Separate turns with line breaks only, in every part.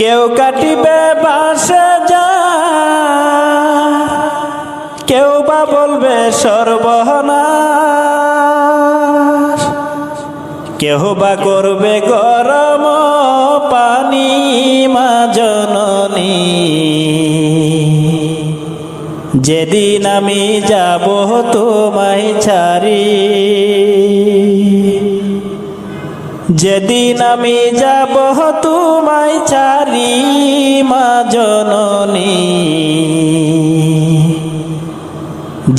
কেউ কাটিবে বাসে যা, কেউ বা বলবে সর্বনাশ, কেউ বা করবে গরম পানি মা জননী। যেদিন আমি যাব তোমায় ছাড়ি, যেদিন আমি যাব তোমায় ছাড়ি মা জননী,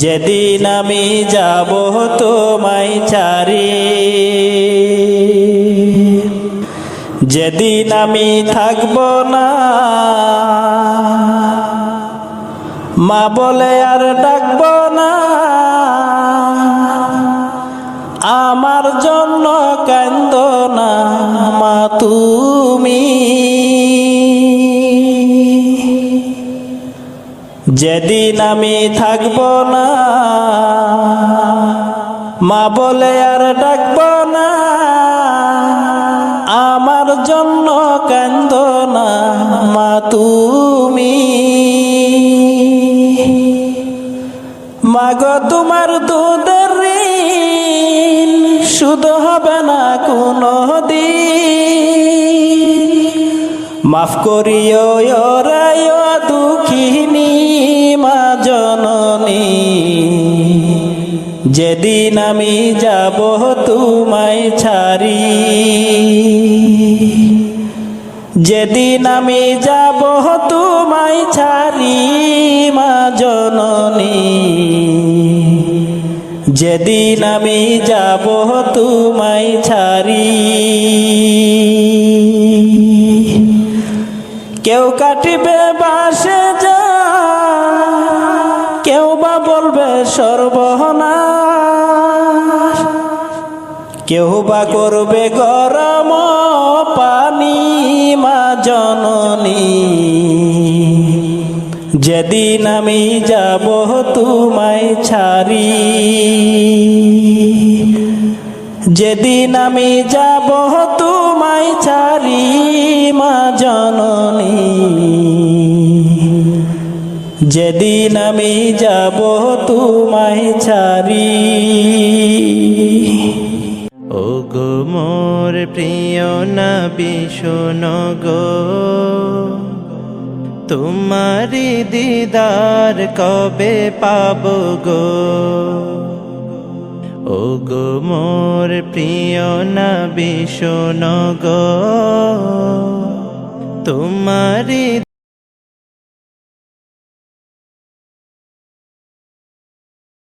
যেদিন আমি যাব তোমায় ছাড়ি, যেদিন আমি থাকব না মা বলে আর ডাকব না, আমার জন্য কান্দো না মা তুমি। যেদিন আমি থাকব না মা বলে আর ডাকব না, আমার জন্য কান্দো না মা তুমি। মাগো তোমার দুধের ঋণ শুধ হবে না কোনো দিন, মাফ করিও রায় দুঃখিনী মা জননী। যেদিন আমি যাব তোমায় ছাড়ি, যেদিন আমি যাব তোমায় ছাড়ি মা জননী, যেদিন আমি যাব তোমায় ছাড়ি। কেউ কাটিবে বাসে যা, কেউ বা বলবে সর্বনাশ, কেউ বা করবে গরম পানি মা জননী। যেদিন আমি যাব তোমায় ছাড়ি, যেদিন আমি যাব তোমায় ছাড়ি মা জননী, যেদিন আমি যাব তোমায় ছাড়ি।
ও গো মোর প্রিয় নবী শোনো গো, তোমারি দিদার কবে পাবো গো। ও গো মোর প্রিয় নবী শোনো গো, তোমারি